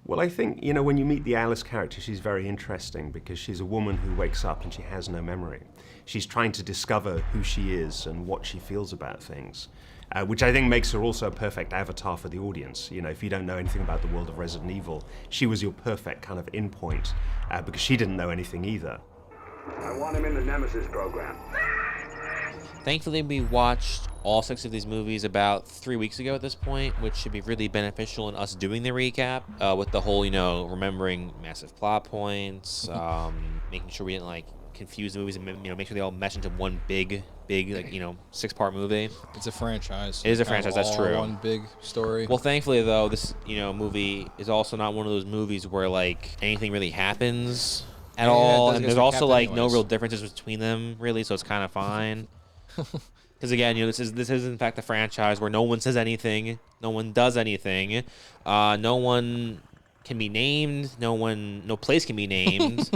Well, I think, when you meet the Alice character, she's very interesting because she's a woman who wakes up and she has no memory. She's trying to discover who she is and what she feels about things, which I think makes her also a perfect avatar for the audience. If you don't know anything about the world of Resident Evil, she was your perfect kind of in point because she didn't know anything either. I want him in the Nemesis program. Thankfully, we watched all 6 of these movies about 3 weeks ago at this point, which should be really beneficial in us doing the recap with the whole, remembering massive plot points, making sure we didn't, confuse the movies and, make sure they all mesh into one big, 6-part movie. It's a franchise. It is a franchise, that's true. One big story. Well, thankfully, though, this, movie is also not one of those movies where, anything really happens at all. And there's also, no real differences between them, really, so it's kind of fine. Because again, this is in fact a franchise where no one says anything, no one does anything, no one can be named, no place can be named,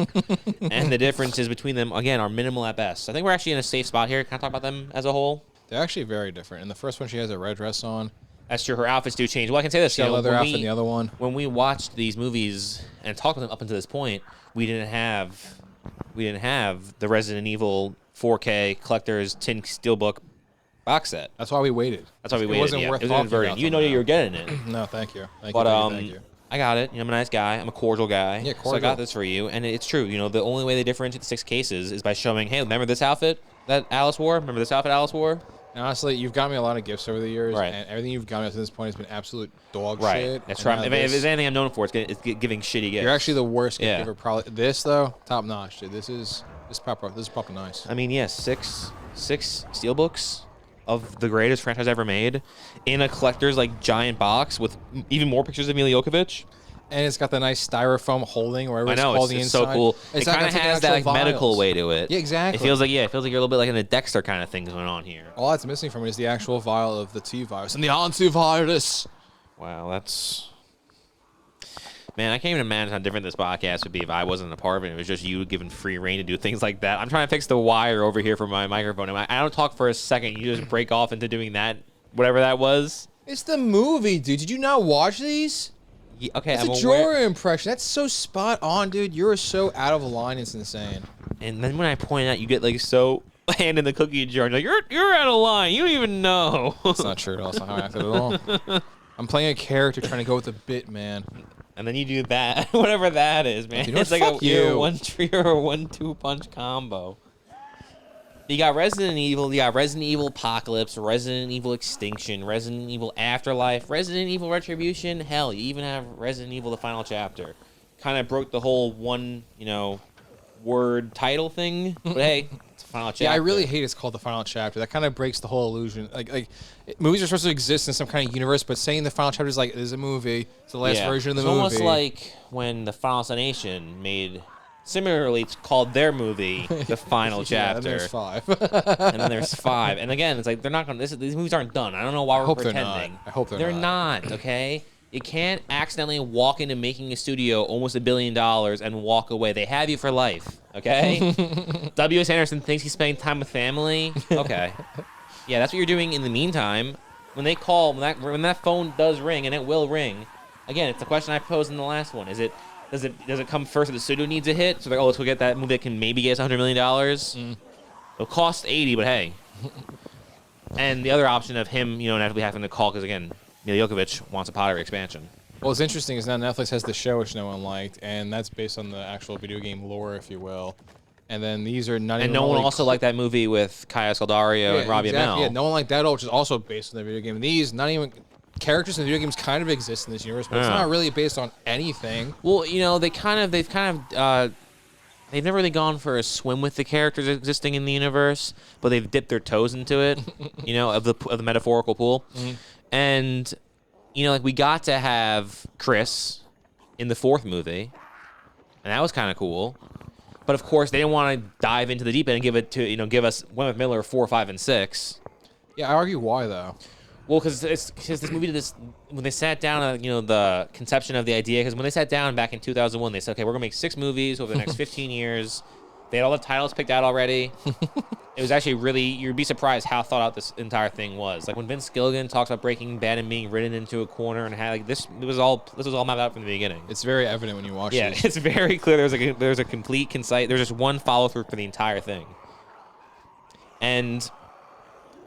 and the differences between them again are minimal at best. I think we're actually in a safe spot here. Can I talk about them as a whole? They're actually very different. In the first one, she has a red dress on. That's true. Her outfits do change. Well, I can say this. She had a leather outfit in the other one. When we watched these movies and talked about them up until this point, we didn't have the Resident Evil 4K collector's tin steelbook box set. That's why we waited. It wasn't worth it was talking inadvertent. about You know you were getting it. No, thank you. Thank you. I got it. I'm a nice guy. I'm a cordial guy. Yeah, cordial. So I got this for you. And it's true. The only way they differentiate the 6 cases is by showing, hey, remember this outfit that Alice wore? Remember this outfit Alice wore? And honestly, you've got me a lot of gifts over the years, right. And everything you've got me up to this point has been absolute dog right. shit. That's right. If there's anything I'm known for, it's giving shitty gifts. You're actually the worst gift giver, probably. This, though, top notch, dude. This is proper nice. I mean, yes, 6 steelbooks of the greatest franchise ever made in a collector's giant box with even more pictures of Mila Jovovich. And it's got the nice styrofoam holding wherever it's holding it's inside. so cool. It kind of has that medical way to it. Yeah, exactly. It feels like you're a little bit like in a Dexter kind of thing going on here. All that's missing from it is the actual vial of the T-virus and the antivirus. Wow, that's... Man, I can't even imagine how different this podcast would be if I wasn't a part of it. It was just you given free reign to do things like that. I'm trying to fix the wire over here for my microphone. And I don't talk for a second. You just break off into doing that, whatever that was. It's the movie, dude. Did you not watch these? Yeah, okay, it's a Jorah impression. That's so spot on, dude. You're so out of line. It's insane. And then when I point out, you get so hand in the cookie jar. And you're out of line. You don't even know. That's not true at all. That's not how I acted at all. I'm playing a character trying to go with a bit, man. And then you do that, whatever that is, man. It's like a 1-2 punch combo. You got Resident Evil, you got Resident Evil Apocalypse, Resident Evil Extinction, Resident Evil Afterlife, Resident Evil Retribution. Hell, you even have Resident Evil: The Final Chapter. Kind of broke the whole one, word title thing. But hey, it's a final chapter. Yeah, I really hate it's called The Final Chapter. That kind of breaks the whole illusion. Movies are supposed to exist in some kind of universe, but saying The Final Chapter is it is a movie. It's the last version of the movie. It's almost like when the Final Destination made... Similarly, it's called their movie, The Final Chapter. And there's 5. And then there's 5. And again, it's they're not going to... These movies aren't done. I don't know why we're pretending. I hope they're not. They're not, okay? You can't accidentally walk into making a studio almost $1 billion and walk away. They have you for life, okay? W.S. Anderson thinks he's spending time with family. Okay. Yeah, that's what you're doing in the meantime. When they call, when that phone does ring, and it will ring, again, it's the question I posed in the last one. Does it come first that the studio needs a hit? So they're, let's go get that movie that can maybe get us $100 million. It'll cost 80, but hey. And the other option of him, inevitably having to call, because again, Mila Jovovich wants a Pottery expansion. Well, what's interesting is now Netflix has the show, which no one liked, and that's based on the actual video game lore, if you will. And then these are not even... And no one also liked that movie with Kaya Scaldario and Robbie Amell. Yeah, no one liked that, which is also based on the video game. And these, not even... Characters in the video games kind of exist in this universe, but it's not really based on anything. Well, they've never really gone for a swim with the characters existing in the universe, but they've dipped their toes into it, of the metaphorical pool. And, we got to have Chris in the 4th movie, and that was kind of cool. But of course, they didn't want to dive into the deep end and give it to, give us Wemeth Miller 4, 5, and 6. Yeah, I argue why though. Well, because this movie did this when they sat down, the conception of the idea. Because when they sat down back in 2001, they said, okay, we're gonna make 6 movies over the next 15 years. They had all the titles picked out already. It was actually really, you'd be surprised how thought out this entire thing was. Like when Vince Gilligan talks about Breaking Bad and being ridden into a corner and how like this was all mapped out from the beginning. It's very evident when you watch it. Yeah, it's very clear. There's a complete concise. There's just one follow through for the entire thing. And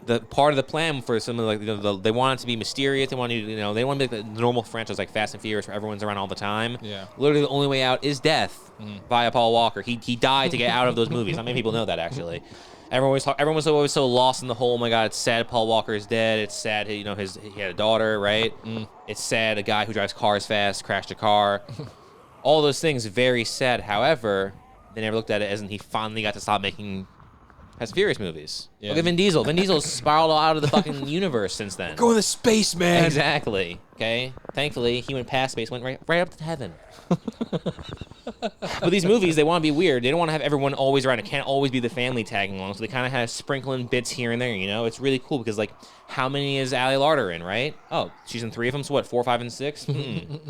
the part of the plan for some of they want it to be mysterious. They want to they want to be like the normal franchise like Fast and Furious where everyone's around all the time. Yeah. Literally the only way out is death via Paul Walker. He died to get out of those movies. Not many people know that actually. Everyone was always so lost in the whole. Oh my God, it's sad Paul Walker is dead. It's sad he had a daughter, right? It's sad a guy who drives cars fast crashed a car. All those things very sad. However, they never looked at it as he finally got to stop making Fast and Furious movies. Yeah. Look at Vin Diesel. Vin Diesel's spiraled out of the fucking universe since then. Go in the space, man. Exactly. Okay. Thankfully, he went past space, went right up to heaven. But these movies, they want to be weird. They don't want to have everyone always around. It can't always be the family tagging along. So they kind of have sprinkling bits here and there. It's really cool because like, how many is Ali Larter in? Right? Oh, she's in 3 of them. So what? 4, 5, and 6.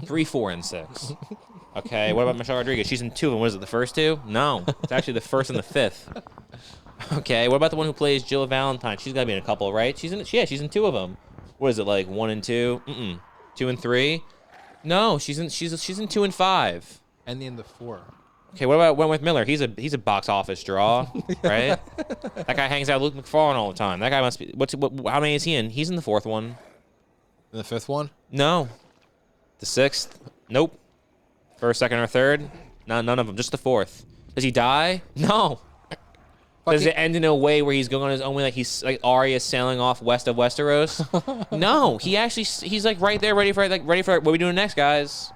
3, 4, and 6. Okay. What about Michelle Rodriguez? She's in 2 of them. What is it? The first 2? No, it's actually the first and the 5th. Okay, what about the one who plays Jill Valentine? She's got to be in a couple, right? She's in 2 of them. What is it, like 1 and 2? 2 and 3? No, she's in 2 and 5. And in the 4. Okay, what about Wentworth Miller? He's a box office draw, right? That guy hangs out with Luke McFarlane all the time. That guy must be. How many is he in? He's in the 4th one. In the 5th one? No. The 6th? Nope. 1st, 2nd, or 3rd? No, none of them. Just the 4th. Does he die? No. Does it end in a way where he's going on his own way, like he's like Arya sailing off west of Westeros? No, he's like right there, ready for what are we doing next, guys?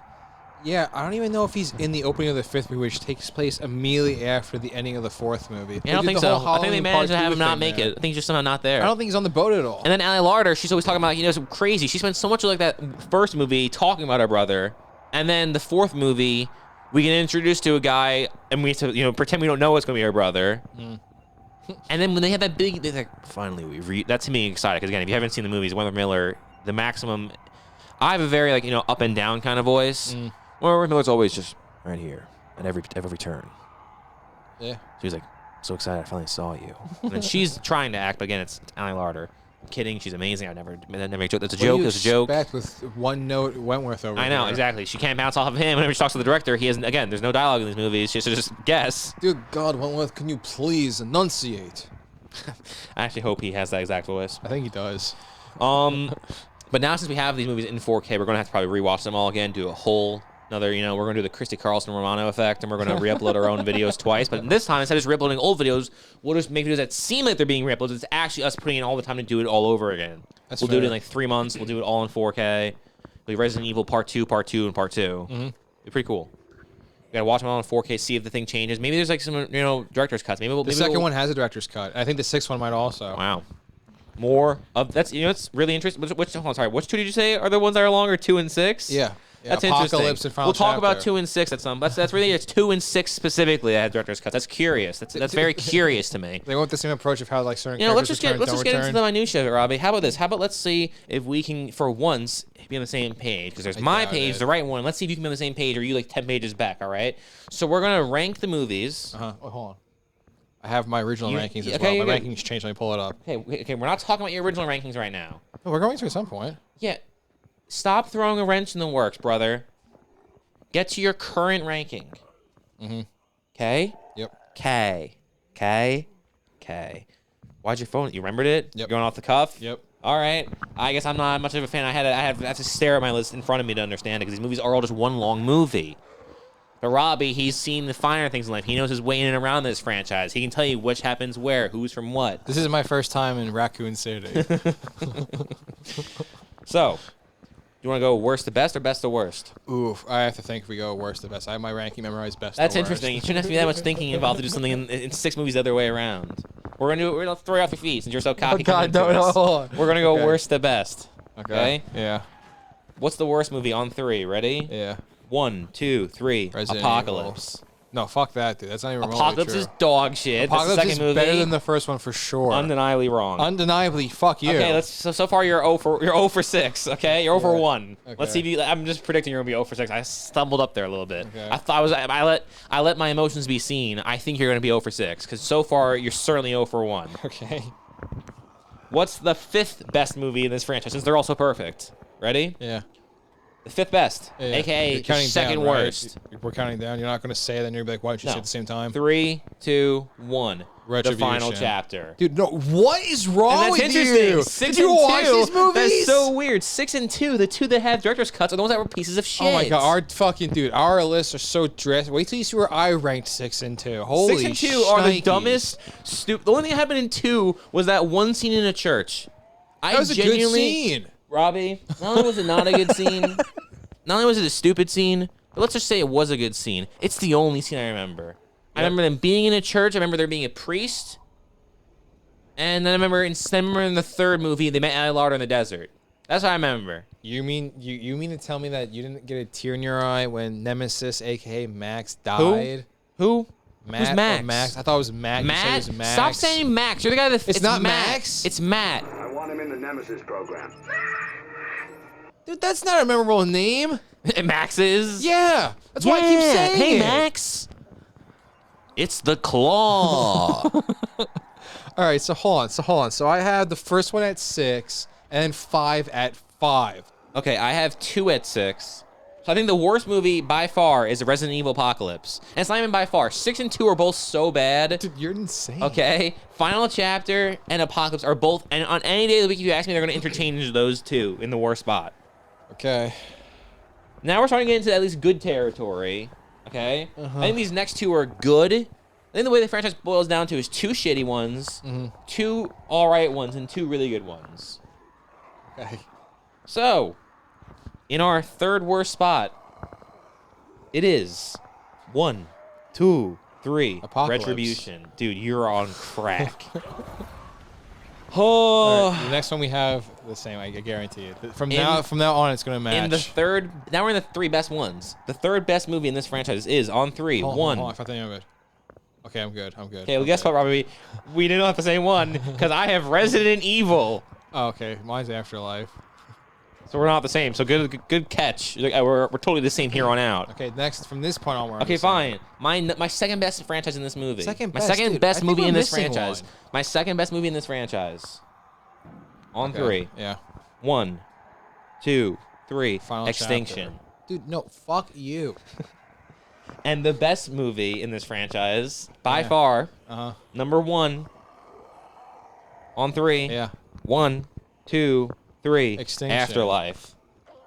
Yeah, I don't even know if he's in the opening of the 5th movie, which takes place immediately after the ending of the 4th movie. Yeah, I don't think so. I think they managed to have him not make it. I think he's just somehow not there. I don't think he's on the boat at all. And then Ali Larter, she's always talking about, some crazy. She spent so much of like that first movie talking about her brother, and then the 4th movie, we get introduced to a guy, and we have to pretend we don't know it's going to be her brother. And then when they have that big, they're like, finally, that's to me excited. Because again, if you haven't seen the movies, Wentworth Miller, the maximum, I have a very up and down kind of voice. Wentworth Miller's always just right here at every turn. Yeah. So he's like, so excited I finally saw you. And then she's trying to act, but again, it's Ali Larter. I'm kidding, she's amazing. I never make a joke. That's a joke. That's a joke. Expect with one note Wentworth over I know, there. exactly. She can't bounce off of him. Whenever she talks to the director, he has there's no dialogue in these movies. She has to just guess. Dear God, Wentworth, can you please enunciate? I actually hope he has that exact voice. I think he does. But now since we have these movies in 4K, we're gonna have to probably rewatch them all again, do a whole another, we're gonna do the Christy Carlson Romano effect, and we're gonna re-upload our own videos twice. But this time, instead of just re-uploading old videos, we'll just make videos that seem like they're being re-uploaded. It's actually us putting in all the time to do it all over again. We'll do it in like 3 months. We'll do it all in 4K. We'll do Resident Evil Part 2, Part 2, and Part 2. It'll be pretty cool. We gotta watch them all in 4K, see if the thing changes. Maybe there's like some, director's cuts. Maybe the second one has a director's cut. I think the 6th one might also. Wow. More of that's it's really interesting. Which 2 did you say are the ones that are longer? 2 and 6? Yeah. That's Apocalypse interesting. And Final We'll talk Chapter. about 2 and 6 at some. That's really it's 2 and 6 specifically that had director's cuts. That's curious. That's very curious to me. They went the same approach of how like certain let's characters just get into the minutia of it, Robbie. How about this? How about let's see if we can for once be on the same page, because there's my page, the right one. Let's see if you can be on the same page, or you like 10 pages back. All right. So we're gonna rank the movies. Oh, hold on. I have my original rankings as well. My rankings changed. Let me pull it up. Okay. We're not talking about your original rankings right now. No, we're going to at some point. Yeah. Stop throwing a wrench in the works, brother. Get to your current ranking. Okay? Yep. K. Why'd your phone? You remembered it? Yep. Going off the cuff? Yep. All right. I guess I'm not much of a fan. I have to stare at my list in front of me to understand it, because these movies are all just one long movie. But Robbie, he's seen the finer things in life. He knows his way in and around this franchise. He can tell you which happens where, who's from what. This is my first time in Raccoon City. So, you want to go worst to best or best to worst? Oof, I have to think if we go worst to best. I have my ranking memorized best That's to worst. interesting. You shouldn't have to be that much thinking involved to do something in 6 movies the other way around. We're gonna throw you off your feet since you're so cocky. Oh, God, no, hold on. We're gonna go Okay. worst to best. Okay? Yeah. What's the worst movie on 3? Ready? Yeah. 1, 2, 3. Resident Apocalypse. No, fuck that, dude. That's not even remotely Apocalypse true. is dog shit. Apocalypse That's the is second movie. better than the first one for sure. Undeniably wrong. Undeniably, fuck you. Okay, so far you're 0 for 6. Okay, you're 0 for 1. Okay. Let's see if you. I'm just predicting you're gonna be 0 for 6. I stumbled up there a little bit. Okay. I thought I let my emotions be seen. I think you're gonna be 0 for 6 because so far you're certainly 0 for 1. Okay. What's the 5th best movie in this franchise? Since they're all so perfect. Ready? Yeah. The 5th best, Yeah. aka You're counting second down, right? worst. We're counting down. You're not going to say it, then you're going to be like, why don't you say it at the same time? 3, 2, 1. The Retribution. final chapter. Dude, no, what is wrong And that's with interesting. you? 6 Did you and watch 2. these movies? That's so weird. 6 and 2, the two that have director's cuts, are the ones that were pieces of shit. Oh my god, our lists are so dressed. Wait till you see where I ranked 6 and 2. Holy 6 and 2 are the shnikes. dumbest, stupid. The only thing that happened in 2 was that one scene in a church. That was a good scene. Robbie, not only was it not a good scene, not only was it a stupid scene, but let's just say it was a good scene. It's the only scene I remember. I remember them being in a church. I remember there being a priest. And then I remember in the third movie, they met Adelardo in the desert. That's what I remember. You mean to tell me that you didn't get a tear in your eye when Nemesis, aka Max, died? Who? Matt Who's Max? or Max? I thought it was Matt. You said Matt? it was Max. Stop saying Max. You're the guy that. It's not Max. It's Matt. I want him in the Nemesis program. Dude, that's not a memorable name. Max is. Yeah, that's why I keep saying Hey, it. Max. It's the Claw. All right, so hold on. So I had the first one at 6 and then 5 at 5. Okay, I have 2 at 6. So I think the worst movie by far is Resident Evil Apocalypse. And it's not even by far. 6 and 2 are both so bad. Dude, you're insane. Okay, Final Chapter and Apocalypse are both, and on any day of the week if you ask me, they're going to interchange those two in the worst spot. Okay. Now we're starting to get into at least good territory. Okay, I think these next 2 are good. I think the way the franchise boils down to is 2 shitty ones, 2 all right ones, and 2 really good ones. Okay. So, in our third worst spot, it is 1, 2, 3. Apocalypse. Retribution. Dude, you're on crack. All Oh. right, the next one we have the same. I guarantee it. From In- now on, it's gonna match. In the third, now we're in the 3 best ones. The third best movie in this franchise is on 3. Hold on, 1. hold on, I thought of it. Okay, I'm good. Okay, well, guess what, Robbie? We didn't have the same one because I have Resident Evil. Oh, okay. Mine's Afterlife. So we're not the same. So good catch. We're totally the same here on out. Okay, next from this point on, we're on Okay, the same. fine. My second best franchise in this movie. Second my best, second dude, best I think movie we're in this missing franchise. one. My second best movie in this franchise. On Okay, 3. Yeah. 1, 2, 3. Final Extinction. chapter. Dude, no, fuck you. And the best movie in this franchise, by Yeah. far, Uh-huh. number 1. On 3. Yeah. 1, 2, 3. Extinction. Afterlife.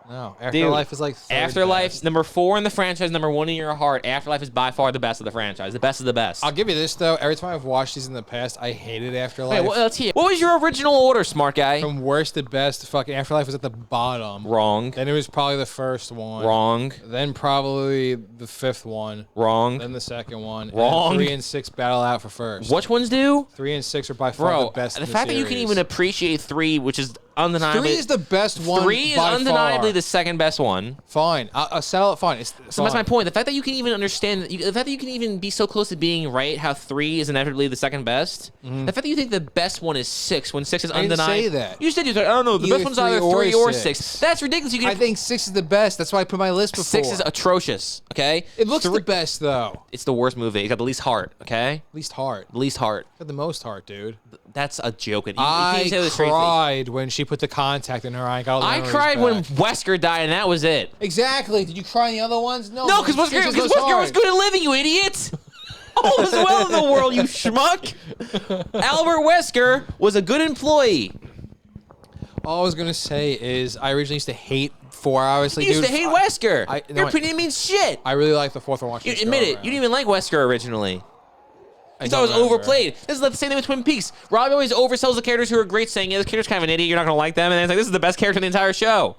No, Afterlife is like third Afterlife's best. number 4 in the franchise, number 1 in your heart. Afterlife is by far the best of the franchise. The best of the best. I'll give you this though. Every time I've watched these in the past, I hated Afterlife. Wait, let's hear. What was your original order, smart guy? From worst to best, fucking Afterlife was at the bottom. Wrong. Then it was probably the first one. Wrong. Then probably the 5th one. Wrong. Then the second one. Wrong. And 3 and 6 battle out for first. Which ones do? 3 and 6 are by far Bro, the best. the in fact that you can series. even appreciate 3, which is undeniably 3 is the best one. 3 is by undeniably far. the second best one. Fine. I'll settle it. Fine. It's So that's my point. The fact that you can even understand, the fact that you can even be so close to being right, how 3 is inevitably the second best. The fact that you think the best one is 6 when 6 is I didn't undeniable. say that. You said I don't know. The Either best one's either 3 or 6. That's ridiculous. You can. I think 6 is the best. That's why I put my list before. 6 is atrocious. Okay. It looks Three- the best though. It's the worst movie. It's got the least heart. Okay. Least heart. The least heart. Got the most heart, dude. That's a joke. You I can't say this straight. cried when she put the contact in her eye. And got all the I memories cried when back. Wesker died, and that was it. Exactly. Did you cry in the other ones? No. No, because Wesker was good at living, you idiot. All is well in the world, you schmuck. Albert Wesker was a good employee. All I was gonna say is I originally used to hate 4 hours. Like, You used dude, to hate Wesker. no, Your opinion means shit. I really like the 4th one. You admit it. You didn't even like Wesker originally. You thought it was overplayed. This is the same thing with Twin Peaks. Robbie always oversells the characters who are great, saying, yeah, this character's kind of an idiot, you're not going to like them. And then it's like, this is the best character in the entire show.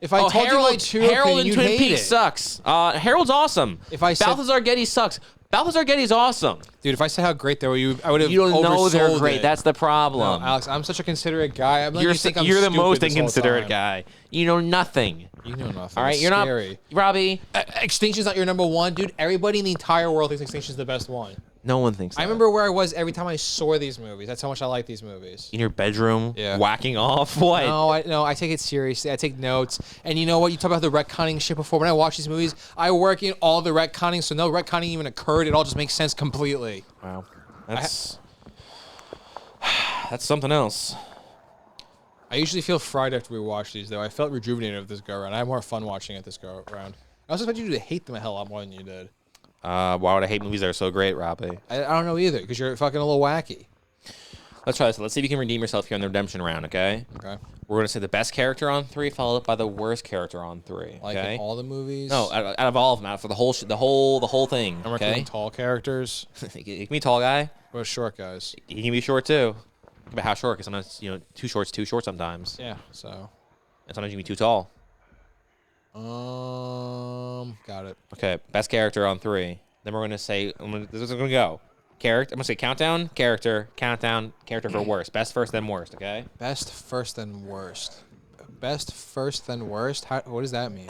If I told you my true Harold opinion, in you'd Twin hate Peaks it. sucks. Harold's awesome. If I said- Balthazar Getty sucks. Balthazar Getty's awesome. Dude, if I said how great they were, I would have. You don't know they're oversold great. it. That's the No, problem. Alex, I'm such a considerate guy. I'm you're you think I'm the stupid most this whole inconsiderate time. guy. You know nothing. You know nothing. All right, It's you're scary. not Robbie. Extinction's not your number one, dude. Everybody in the entire world thinks Extinction's the best one. No one thinks that. I remember where I was every time I saw these movies. That's how much I like these movies. In your bedroom, Yeah. whacking off. What? No, I take it seriously. I take notes. And you know what? You talk about the retconning shit before. When I watch these movies, I work in all the retconning, so no retconning even occurred. It all just makes sense completely. Wow. That's something else. I usually feel fried after we watch these, though. I felt rejuvenated with this go around. I had more fun watching it this go around. I also expect you to hate them a hell lot more than you did. Why would I hate movies that are so great, Robbie? I don't know either, because you're fucking a little wacky. Let's try this. Let's see if you can redeem yourself here on the redemption round, okay? Okay. We're gonna say the best character on 3, followed up by the worst character on 3. Like okay? in all the movies? No, out of all of them, out for the whole thing. I'm Okay. recruiting tall characters. You can be a tall guy. Or short guys. You can be short too. But how short? Because sometimes too short sometimes. Yeah, so. And sometimes you can be too tall. Got it. Okay, best character on 3. Then we're gonna say this is gonna go. Character. I'm gonna say countdown. Character. Countdown. Character for worst. Best first, then worst. Okay. Best first, then worst. Best first, then worst? What does that mean?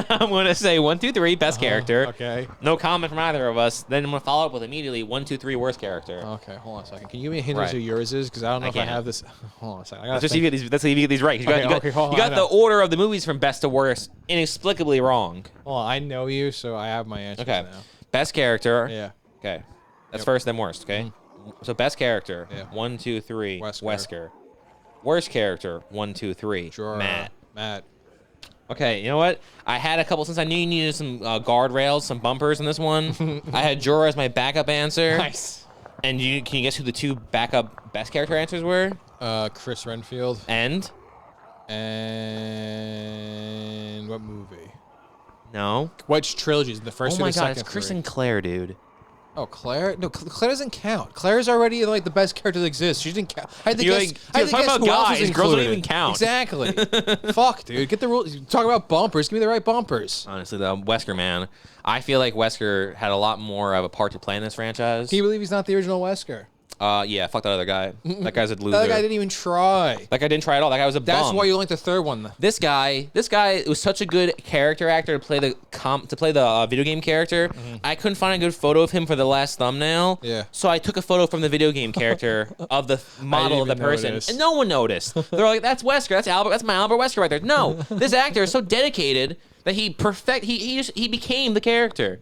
I'm gonna say 1, 2, 3. Best character. Okay. No comment from either of us. Then I'm gonna follow up with immediately 1, 2, 3. Worst character. Okay, hold on a second. Can you give me a hint Right. as to yours is? Because I don't know I if I can't. have this. Hold on a second. I gotta Let's just see think. if you get these. Let's see if you get these right. 'Cause Okay, you got, okay, hold you on, got I the know. order of the movies from best to worst inexplicably wrong. Hold on, I know you, so I have my answers Okay. now. Best character. Yeah. Okay. That's Yep. first, then worst. Okay. So best character. Yeah. 1, 2, 3. Wesker. Wesker. Worst character. 1, 2, 3. Sure. Matt. Okay, you know what? I had a couple since I knew you needed some guardrails, some bumpers in this one. I had Jorah as my backup answer. Nice. And can you guess who the 2 backup best character answers were? Chris Renfield. And What movie? no. Which trilogies? The first Oh or my the god, second? it's Chris three? and Claire, dude. Oh, Claire? No, Claire doesn't count. Claire's already like the best character that exists. She didn't count. I had to You're guess. like, I had dude, to talk guess about who else was guys, girls don't included. even count. Exactly. Fuck, dude. Get the rules. Talk about bumpers. Give me the right bumpers. Honestly, though, Wesker, man. I feel like Wesker had a lot more of a part to play in this franchise. Can you believe he's not the original Wesker? Yeah, fuck that other guy. That guy's a loser. The other guy didn't even try. That guy didn't try at all. That guy was a That's bum. why you like the third one. This guy was such a good character actor to play the video game character. I couldn't find a good photo of him for the last thumbnail. Yeah. So I took a photo from the video game character of the model of the even person, notice. and no one noticed. They're like, "That's Wesker. That's Albert. That's my Albert Wesker right there." No, this actor is so dedicated that he became the character.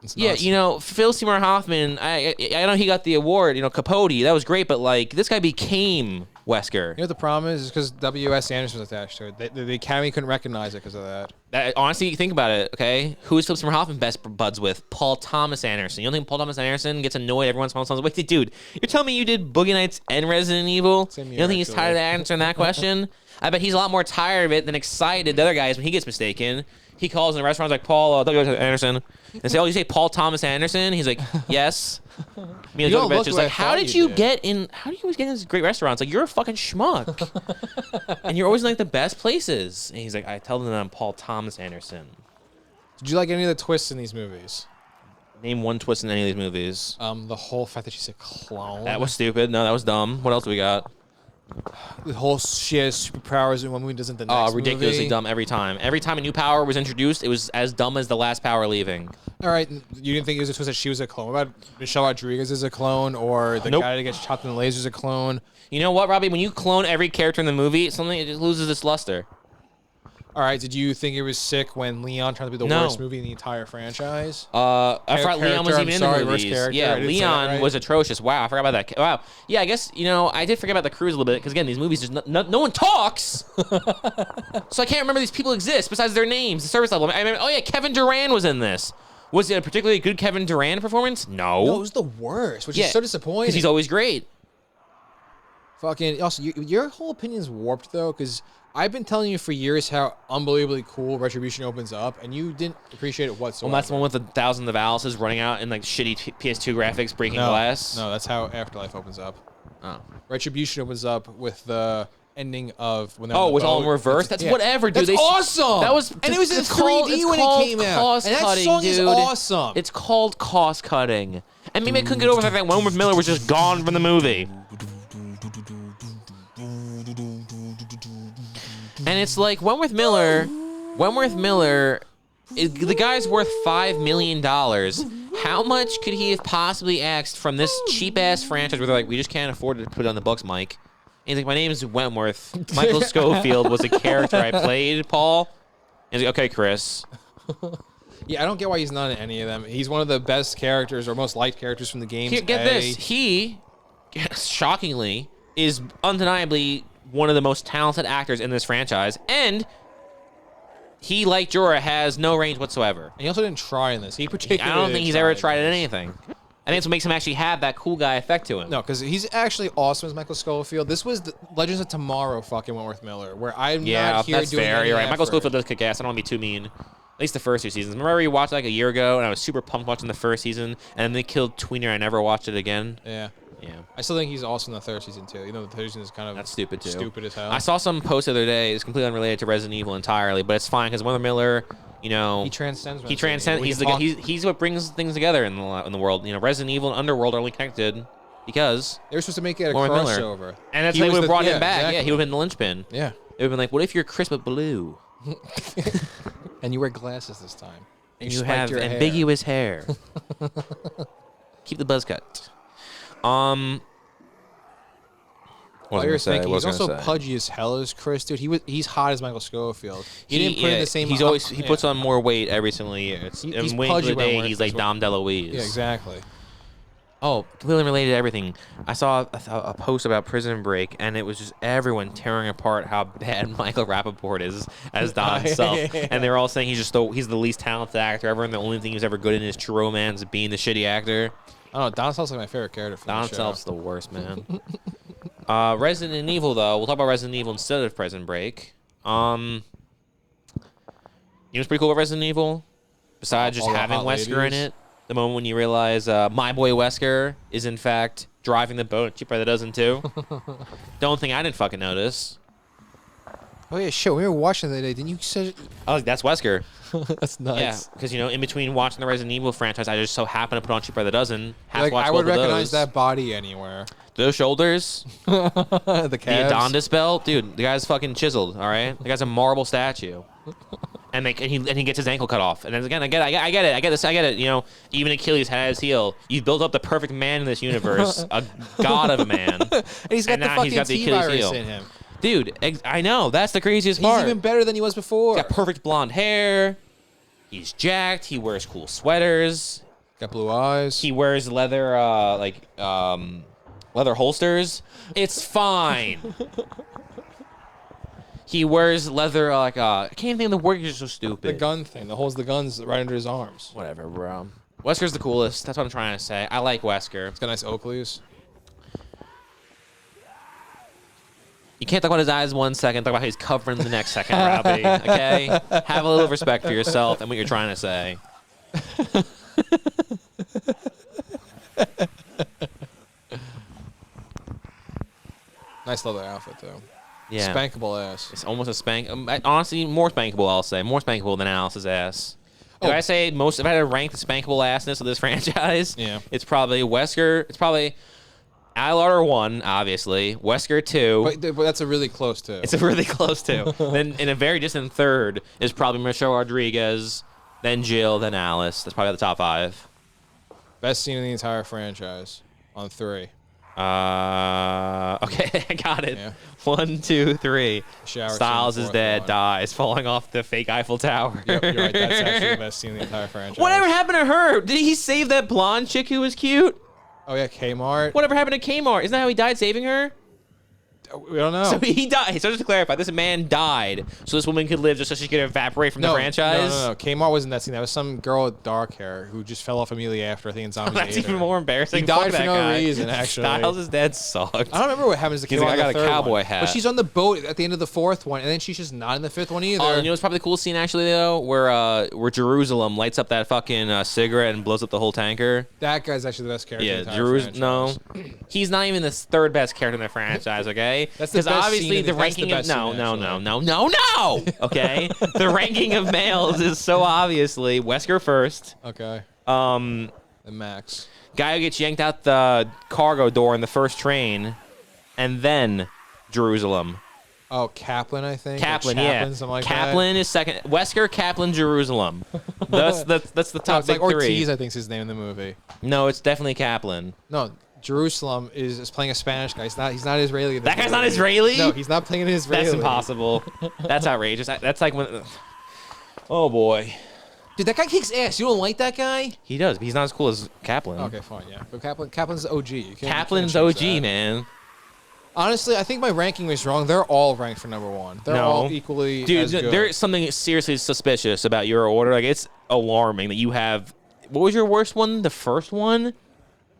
It's Yeah, nuts. Phil Seymour Hoffman. I know he got the award. Capote. That was great, but like this guy became Wesker. You know what the problem is? It's because W.S. Anderson was attached to it. The Academy couldn't recognize it because of that. Honestly, you think about it, okay? Who is Philip Seymour Hoffman best buds with? Paul Thomas Anderson. You don't think Paul Thomas Anderson gets annoyed every once in a while? Wait, dude, you're telling me you did Boogie Nights and Resident Evil? Same You year, don't think he's tired of answering that question? I bet he's a lot more tired of it than excited the other guys when he gets mistaken. He calls in the restaurant like, Paul W.S. Anderson. And say, oh, you say Paul Thomas Anderson? He's like, yes. You don't look Just like like, I how thought did you you did." get in? How do you always get in these great restaurants? Like, you're a fucking schmuck. And you're always in like the best places. And he's like, I tell them that I'm Paul Thomas Anderson. Did you like any of the twists in these movies? Name one twist in any of these movies. The whole fact that she's a clone. That was stupid. No, that was dumb. What else do we got? The whole she has superpowers in one movie doesn't the next Oh, ridiculously movie. dumb every time. Every time a new power was introduced, it was as dumb as the last power leaving. All right, you didn't think it was a twist that she was a clone? What about Michelle Rodriguez is a clone, or the Nope. guy that gets chopped in the laser is a clone? You know what, Robbie? When you clone every character in the movie, something it just loses its luster. All right, did you think it was sick when Leon tried to be the No. worst movie in the entire franchise? I forgot Leon was character, even I'm in sorry, the worst movies. character, I Yeah, didn't say that Leon right. was atrocious. Wow, I forgot about that. Wow. Yeah, I guess I did forget about the cruise a little bit because again, these movies just no one talks, so I can't remember these people exist besides their names, the service level. I remember. Oh yeah, Kevin Durant was in this. Was it a particularly good Kevin Durant performance? No, it was the worst, which is so disappointing. because he's always great. Fucking also, your whole opinion's warped though, because I've been telling you for years how unbelievably cool Retribution opens up, and you didn't appreciate it whatsoever. Well, that's the one with the thousands of Alice's running out in like shitty PS2 graphics, breaking glass. No, that's how Afterlife opens up. Oh. Retribution opens up with the ending of when they're Oh, on it the was all in boat. reverse? That's whatever, dude. That's awesome. That was and it was in it's called- 3D it's when called it came out. cost And that cutting, song is dude. awesome. It's called cost cutting. And maybe I couldn't get over the fact that Wentworth Miller was just gone from the movie. And it's like Wentworth Miller The guy's worth $5 million. How much could he have possibly asked from this cheap-ass franchise where they're like, we just can't afford to put it on the books, Mike? And he's like, my name's Wentworth. Michael Schofield was a character I played, Paul. And he's like, okay, Chris. Yeah, I don't get why he's not in any of them. He's one of the best characters or most liked characters from the games. Here, get this. He, shockingly, is undeniably one of the most talented actors in this franchise. And he, like Jorah, has no range whatsoever. And he also didn't try in this. He particularly I don't think he's ever tried at anything. I think it's what makes him actually have that cool guy effect to him. No, because he's actually awesome as Michael Schofield. This was the Legends of Tomorrow fucking Wentworth Miller, where I'm not here that's doing fair. any You're right. Michael effort. Schofield does kick ass. I don't want to be too mean. At least the first 2 seasons. Remember we watched like a year ago, and I was super pumped watching the first season, and then they killed Tweener. I never watched it again. Yeah. Yeah. I still think he's awesome in the third season, too. You know, the third season is kind of That's stupid, too. Stupid as hell. I saw some post the other day. It's completely unrelated to Resident Evil entirely, but it's fine because Wentworth Miller, you know, He transcends. he transcends. He's the guy. He's what brings things together in the world. You know, Resident Evil and Underworld are only connected because They were supposed to make it a Wentworth Miller. crossover. And that's He how was we the- brought yeah, him back. exactly. Yeah, he would have been the linchpin. Yeah. It would have been like, what if you're Chris but blue? And you wear glasses this time. And you spiked have your hair. ambiguous hair. Keep the buzz cut. What was While I you're gonna say? thinking, What was he's I gonna also say? pudgy as hell as Chris, dude. He's hot as Michael Schofield. He didn't put in the same. He puts on more weight every single year. It's, He's and waiting for pudgy the day Wentworth he's like as well. Dom DeLuise. Yeah, exactly. Oh, completely related to everything. I saw a post about Prison Break, and it was just everyone tearing apart how bad Michael Rappaport is as Don himself. And they were all saying he's the least talented actor ever, and the only thing he was ever good in is True Romance, being the shitty actor. I don't know. Don Self's like my favorite character from Don the show. Self's the worst, man. Resident Evil, though. We'll talk about Resident Evil instead of Prison Break. You know what's pretty cool about Resident Evil? Besides just All the having hot Wesker in ladies. it. The moment when you realize my boy Wesker is, in fact, driving the boat. Cheap by the dozen, too. Don't think I didn't fucking notice. Oh yeah, shit. We were watching the other day. Didn't you say? I was like, that's Wesker. That's nuts. Yeah, because, you know, in between watching the Resident Evil franchise, I just so happened to put on Cheap by the dozen. Have Like, to watch I would both of recognize those. that body anywhere. Those shoulders, The the calves. Adonis belt, dude, the guy's fucking chiseled, all right? The guy's a marble statue. And he gets his ankle cut off. And then again, I get it. You know, even Achilles had his heel. You've built up the perfect man in this universe, a god of a man. And he's got And the now fucking he's got the T Achilles virus heel. in him. Dude, I know. That's the craziest He's part. even better than he was before. He's got perfect blonde hair. He's jacked. He wears cool sweaters. Got blue eyes. He wears leather, leather holsters. It's fine. He wears leather, I can't even think of the word. You're so stupid. The gun thing. That holds the guns right under his arms. Whatever, bro. Wesker's the coolest. That's what I'm trying to say. I like Wesker. It's got nice Oakleys. You can't talk about his eyes 1 second, talk about how he's covering the next second, Robbie. Okay? Have a little respect for yourself and what you're trying to say. Nice leather outfit though. Yeah. Spankable ass. It's almost a spank. Honestly, more spankable, I'll say. More spankable than Alice's ass. If Oh. I say if I had to rank the spankable assness of this franchise, Yeah. it's probably Wesker. It's probably Alar 1, obviously. Wesker 2. But that's a really close to. It's a really close to. Then in a very distant third is probably Michelle Rodriguez, then Jill, then Alice. That's probably the top 5. Best scene in the entire franchise on 3. Okay, I got it. Yeah. 1, 2, 3. Shower scene, Styles the is fourth dead, one. dies, falling off the fake Eiffel Tower. Yep, you're right. That's actually the best scene in the entire franchise. Whatever happened to her? Did he save that blonde chick who was cute? Oh yeah, Kmart. Whatever happened to Kmart? Isn't that how he died, saving her? We don't know. So he died. So just to clarify, this man died so this woman could live just so she could evaporate from the franchise? No. Kmart wasn't that scene. That was some girl with dark hair who just fell off immediately after. I think in Zombies. That's ate even her. more embarrassing. He died Fuck for that no guy. reason, actually. Styles' dad sucked. I don't remember what happens to He's Kmart. like, I in got the a third cowboy one. hat. But she's on the boat at the end of the 4th one, and then she's just not in the 5th one either. Oh, you know what's probably the coolest scene actually though, where Jerusalem lights up that fucking cigarette and blows up the whole tanker. That guy's actually the best character. Yeah, in the entire No, franchise. he's not even the third best character in the franchise. Okay, That's the best obviously scene in the the- that's the ranking of best scene, no. Okay, the ranking of males is so obviously Wesker first. Okay. Um, And Max. guy who gets yanked out the cargo door in the first train, and then Jerusalem. Oh, Kaplan, I think. Or Kaplan, Chaplin, yeah. something like Kaplan is second. Wesker, Kaplan, Jerusalem. That's the that. top It's like big three. Ortiz, I think, is his name in the movie. No, it's definitely Kaplan. No, Jerusalem is playing a Spanish guy. He's not Israeli. in this That guy's movie. not Israeli? No, he's not playing an Israeli. That's impossible. That's outrageous. That's like when. Oh boy, Dude, that guy kicks ass. You don't like that guy? he does. But he's not as cool as Kaplan. Okay, fine, yeah. But Kaplan's OG. Kaplan's you can't OG, change that. man. Honestly, I think my ranking was wrong. They're all ranked for number one. They're all equally Dude, as good. there's something seriously suspicious about your order. Like, it's alarming that you have. What was your worst one? The first one?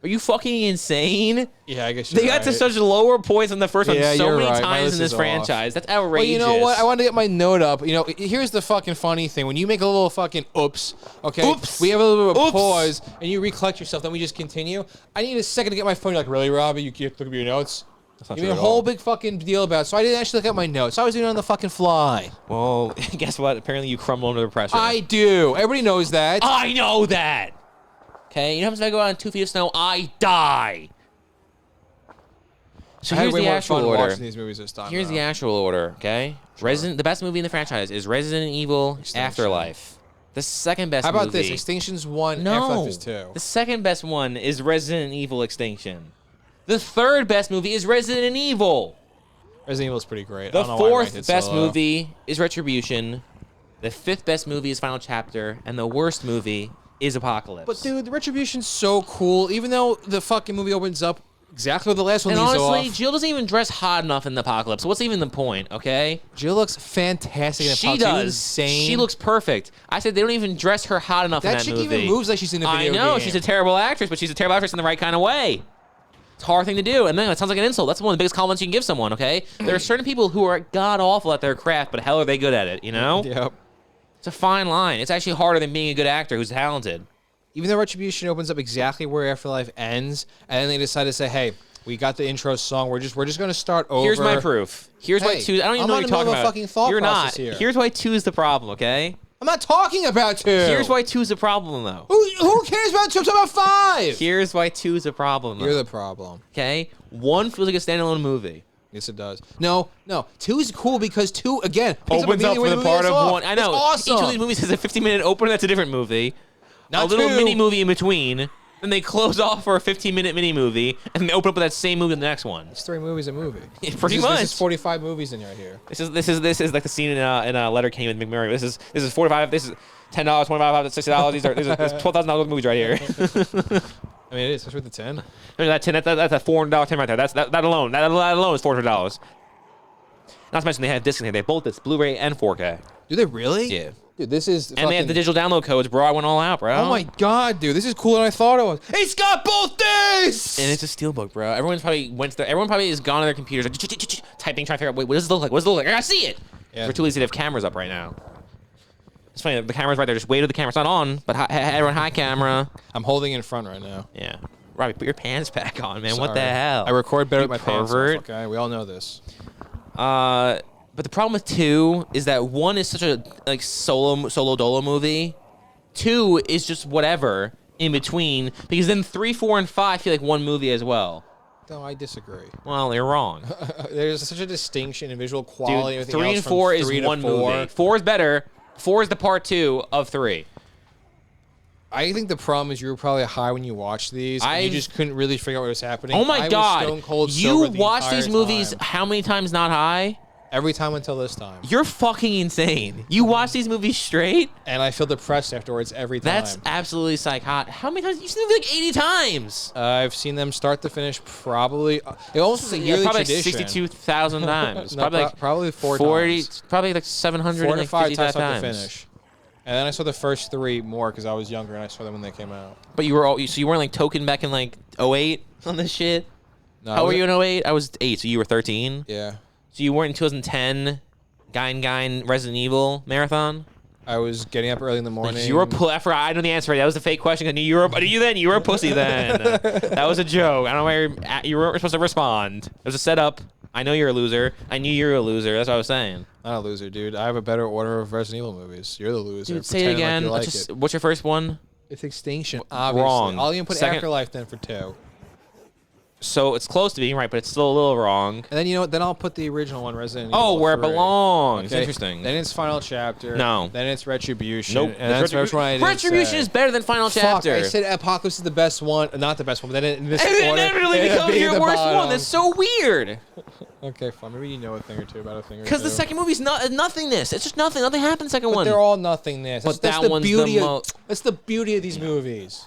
Are you fucking insane? Yeah, I guess They you're got to right. such lower points than the first Yeah, one so you're many right. My times list in this is off. franchise. That's outrageous. Well, you know what? I wanted to get my note up. You know, here's the fucking funny thing. When you make a little fucking oops, okay? Oops. We have a little bit of Oops. pause, and you recollect yourself, then we just continue. I need a second to get my phone. You're like, really, Robbie? You can't look at your notes? That's not You made true a at whole all. big fucking deal about it, so I didn't actually look at my notes. I was doing it on the fucking fly. Well, guess what? Apparently you crumble under the pressure. I do. Everybody knows that. I know that. Okay, you know how much if I go out on 2 feet of snow, I die. So I had here's way the more actual fun order. watching these movies this time. Here's though. the actual order, okay? The best movie in the franchise is Resident Evil Extinction. Afterlife. The second best How about movie. this? Extinction's 1, No. Afterlife is 2. The second best one is Resident Evil Extinction. The third best movie is Resident Evil. Resident Evil is pretty great. I The don't know why I ranked fourth it best so low. movie is Retribution. The fifth best movie is Final Chapter. And the worst movie is Apocalypse. But dude, the Retribution's so cool. Even though the fucking movie opens up exactly where the last one and leaves honestly, off. Jill doesn't even dress hot enough in the Apocalypse. So what's even the point, okay? Jill looks fantastic in She Apocalypse. Are you does. insane. She looks perfect. I said they don't even dress her hot enough in That that chick movie. even moves like she's in a I video know, game. she's a terrible actress, but she's a terrible actress in the right kind of way. It's a hard thing to do, and then it sounds like an insult. That's one of the biggest compliments you can give someone, okay? There are certain people who are god-awful at their craft, but hell are they good at it, you know? Yep. It's a fine line. It's actually harder than being a good actor who's talented. Even though Retribution opens up exactly where Afterlife ends, and then they decide to say, "Hey, we got the intro song. We're just gonna start over." Here's my proof. Here's why Hey, 2... I don't even I'm know not what you're in the talking middle of a about. fucking thought You're not. process here. Here's why 2 is the problem, okay? I'm not talking about 2. Here's why 2 is the problem, though. Who cares about 2? I'm talking about 5. Here's why 2 is a problem, though. You're the problem. Okay? 1 feels like a standalone movie. Yes, it does. No. 2 is cool because 2 again picks Opens up immediately for where the movie part left of off. 1. I know. It's awesome. Each of these movies has a 15-minute opener. That's a different movie. Not a little 2. mini movie in between. Then they close off for a 15-minute mini movie, and then they open up with that same movie in the next one. It's 3 movies a movie. Pretty much. This is 45 movies in right here. This is like the scene in Letter King with McMurray. This is 45. This is $10, $25, $60. These are $12,000 movies right here. I mean, it is. It's worth the 10. That's a $400 $10 right there. That alone is $400. Not to mention they have discs in here. They have both discs, Blu-ray and 4K. Do they really? Yeah. Dude, this is. And they have the digital download codes, bro. I went all out, bro. Oh my god, dude, this is cooler than I thought it was. It's got both discs. And it's a steelbook, bro. Everyone probably is gone on their computers, like, typing, trying to figure out, wait, what does it look like? What does it look like? I gotta see it. Yeah. We're too lazy to have cameras up right now. It's funny, the camera's right there. Just wait till the camera's not on. But everyone, hi, camera. I'm holding it in front right now. Yeah. Robbie, put your pants back on, man. What the Sorry. hell? I record better You with my pants pervert. off, okay? We all know this. But the problem with 2 is that 1 is such a like solo dolo movie. 2 is just whatever in between, because then 3, 4, and 5 feel like one movie as well. No, I disagree. Well, you're wrong. There's such a distinction in visual quality. Dude, and 3 everything and else from 4 is 3 to one 4. movie. 4 is better. 4 is the part 2 of 3. I think the problem is you were probably high when you watched these. And you just couldn't really figure out what was happening. Oh my I was god! stone cold You sober the watch entire these movies time. how many times not high? Every time until this time. You're fucking insane. You watch these movies straight? And I feel depressed afterwards every time. That's absolutely psychotic. How many times? You've seen the movie like 80 times. I've seen them start to finish probally. It almost was a yearly probably tradition. 62,000 times. No, probably like probably 4 40, times. probably like 4 to 5 755 times times. to finish. And then I saw the first 3 more because I was younger and I saw them when they came out. But you weren't like token back in like 08 on this shit? No, How were you in 08? I was 8, so you were 13. Yeah. So you weren't in 2010 Gine Resident Evil marathon? I was getting up early in the morning. You were I forgot. I know the answer. That was a fake question. I knew you were. I knew you then. You were a pussy then. That was a joke. I don't know why you weren't supposed to respond. It was a setup. I know you're a loser. I knew you were a loser. That's what I was saying. Not a loser, dude. I have a better order of Resident Evil movies. You're the loser. Dude, say it Pretend like again. you like Let's it. what's your first one? It's Extinction, obviously. Wrong. I'll even put Second- Afterlife then for 2. So it's close to being right, but it's still a little wrong. And then you know what? Then I'll put the original one, Resident Evil. Oh, where it 3. belongs. Okay? Interesting. Then it's Final Chapter. No. Then it's Retribution. Nope. And that's which one I didn't Retribution say. is better than Final Fuck, Chapter. I said Apocalypse is the best one. Not the best one, but then in this And it order, inevitably it becomes being your the worst bottom. one. That's so weird. Okay, fine. Maybe you know a thing or two about a thing or two. Because the second movie's not nothingness. It's just nothing. Nothing happens in the second But one. they're all nothingness. But That's that the one's beauty the of, that's the beauty of these movies.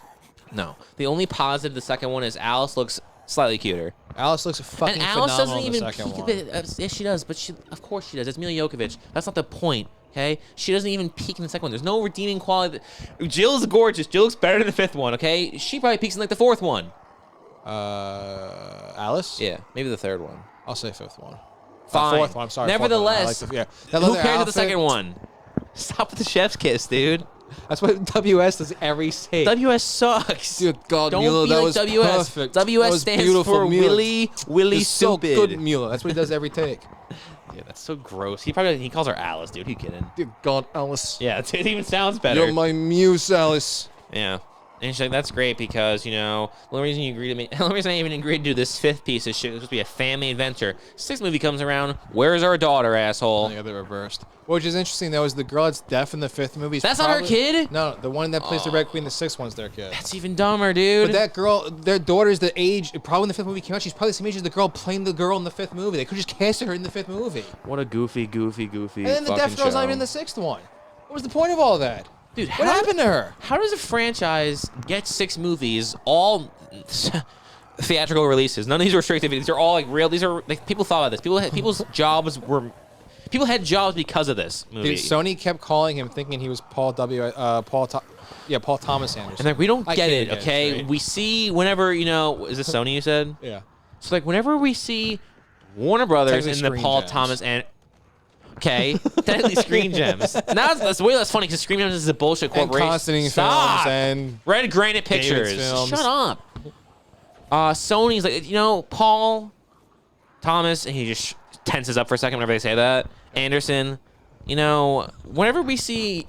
No. The only positive the second one is Alice looks slightly cuter. Alice looks fucking And Alice phenomenal doesn't in the even second peek a one. bit. Yes, she does, but of course she does. It's Mila Jokovic. That's not the point, okay? She doesn't even peak in the second one. There's no redeeming quality. Jill's gorgeous. Jill looks better than the fifth one, okay? She probably peaks in like the fourth one. Alice? Yeah, maybe the third one. I'll say fifth one. Fine. Fourth one. I'm sorry. fourth one. Nevertheless, I like who cares about the second one? Stop with the chef's kiss, dude. That's what WS does every take. WS sucks. Dude, God, Don't Mila, be that like was WS. perfect. WS That was stands beautiful, for Mila. Willy It's so Stupid. good, Mila. That's what he does every take. Yeah, that's so gross. He calls her Alice, dude. Who you kidding? Dear God, Alice. Yeah, it even sounds better. You're my muse, Alice. Yeah. And she's like, that's great because, you know, the only reason you agreed to me, the only reason I even agreed to do this fifth piece of shit was supposed to be a family adventure. Sixth movie comes around, where's our daughter, asshole? I got the reversed. Which is interesting, though, is the girl that's deaf in the fifth movie. That's not her kid? No, the one that plays the Red Queen, the sixth one's their kid. That's even dumber, dude. But that girl, their daughter's the age, probably when the fifth movie came out, she's probably the same age as the girl playing the girl in the fifth movie. They could just cast her in the fifth movie. What a goofy And then the deaf fucking girl's not show. even in the sixth one. What was the point of all that? Dude, What happened to her? How does a franchise get 6 movies, all theatrical releases? None of these are restricted. These are all like real. These are like people thought about this. People's jobs were. People had jobs because of this movie. Dude, Sony kept calling him, thinking he was Paul Thomas Anderson. And like we don't I get can't it, get it okay? straight. We see whenever is this Sony you said? Yeah. So like whenever we see Warner Brothers in Technically the Screen Paul Gems. Thomas and. Okay, technically Screen Gems. Now that's way less funny because Screen Gems is a bullshit And corporation. Constantine Stop. Films and Red Granite David's Pictures. Films. Shut up. Sony's like, Paul Thomas, and he just tenses up for a second whenever they say that. Anderson, whenever we see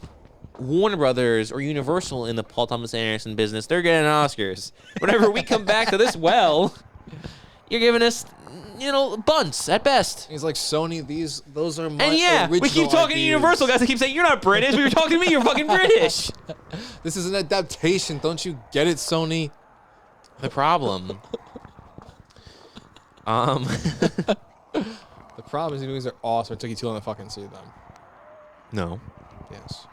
Warner Brothers or Universal in the Paul Thomas Anderson business, they're getting Oscars. Whenever we come back to this you're giving us, bunts at best. he's like, Sony, those are my And yeah, we keep original talking to ideas. Universal guys. They keep saying, you're not British. We were talking to me. You're fucking British. This is an adaptation. Don't you get it, Sony? The problem. The problem is these movies are awesome. It took you too long to fucking see them. No. Yes.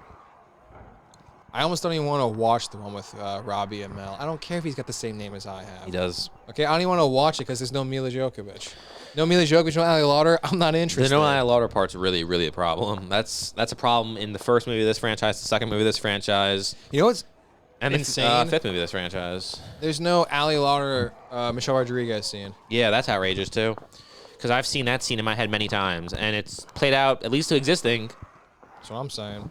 I almost don't even want to watch the one with Robbie and Mel. I don't care if he's got the same name as I have. He does. Okay, I don't even want to watch it because there's no Mila Jokovic. No Mila Jokovic, no Ali Lauder. I'm not interested. The no Eye Lauder part's really, really a problem. That's a problem in the first movie of this franchise, the second movie of this franchise, You know what's and insane? the fifth movie of this franchise. There's no Ali Lauder, Michelle Rodriguez scene. Yeah, that's outrageous too. Because I've seen that scene in my head many times, and it's played out at least to existing. That's what I'm saying.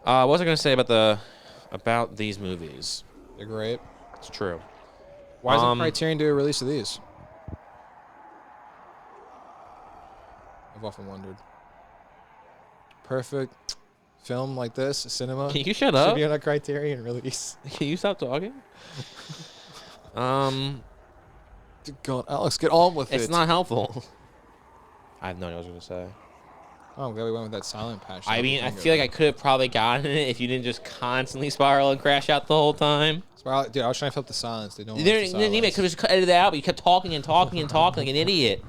What was I going to say about these movies? They're great. It's true. Why isn't Criterion do a release of these? I've often wondered. Perfect film like this, cinema. Can you shut Should up? be on a Criterion release. Can you stop talking? God, Alex, get on with it. It's not helpful. I have no idea what I was going to say. Oh, I'm glad we went with that silent patch. I mean, I feel like I could have probably gotten it if you didn't just constantly spiral and crash out the whole time. Dude, I was trying to fill up the silence. They don't. You didn't need it. Could have just edited it out, but you kept talking and talking and talking like an idiot.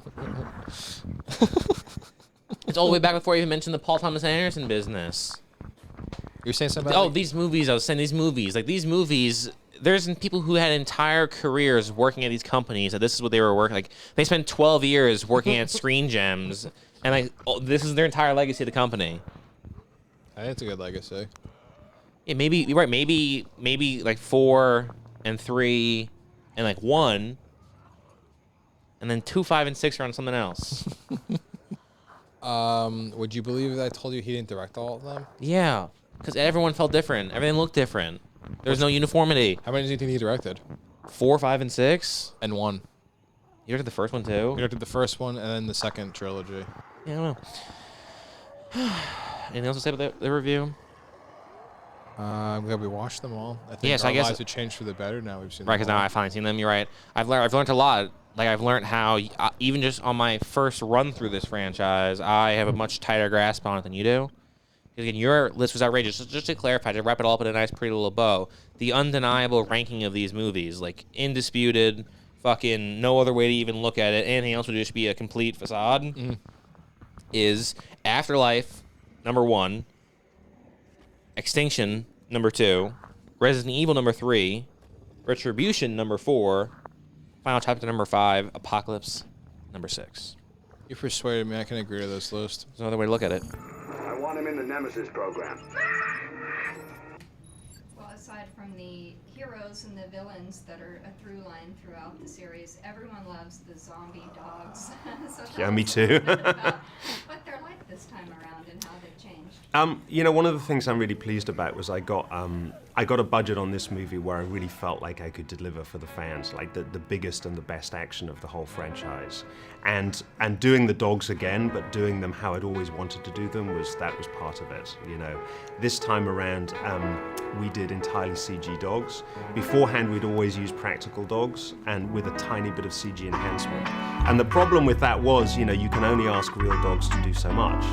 It's all the way back before you even mentioned the Paul Thomas Anderson business. You're saying something? Oh, About these movies. I was saying these movies. Like these movies. There's people who had entire careers working at these companies, and this is what they were working. Like they spent 12 years working at Screen Gems, and like this is their entire legacy of the company. I think it's a good legacy. Yeah, maybe you're right. Maybe like 4 and 3 and like 1, and then 2, 5, and 6 are on something else. Would you believe that I told you he didn't direct all of them? Yeah, because everyone felt different. Everything looked different. There was no uniformity. How many do you think he directed? 4, 5, and 6. And 1. You directed the first one too. He directed the first one and then the second trilogy. Yeah, I don't know. Anything else to say about the review? I'm glad we watched them all. I think Yes, our I guess- lives have changed for the better now. We've seen Right, them because now all. I've finally seen them. You're right. I've learned a lot. like I've learned how even just on my first run through this franchise, I have a much tighter grasp on it than you do. Because again, your list was outrageous. Just to clarify, to wrap it all up in a nice, pretty little bow, the undeniable ranking of these movies, like indisputed, fucking no other way to even look at it. Anything else would just be a complete facade. Is Afterlife number 1, Extinction number 2, Resident Evil number 3, Retribution number 4, Final Chapter number 5, Apocalypse number 6. You persuaded me. I can agree to this list. There's another way to look at it. I want him in the Nemesis program. Well, aside from the heroes and the villains that are a through line throughout the series, everyone loves the zombie dogs. So Yeah, tell me us a too. little bit about what they're like this time around and how they've changed. You know, one of the things I'm really pleased about was I got a budget on this movie where I really felt like I could deliver for the fans, like the biggest and the best action of the whole franchise. And doing the dogs again, but doing them how I'd always wanted to do them was part of it. You know, this time around we did entirely CG dogs. Beforehand, we'd always used practical dogs and with a tiny bit of CG enhancement. And the problem with that was, you know, you can only ask real dogs to do so much.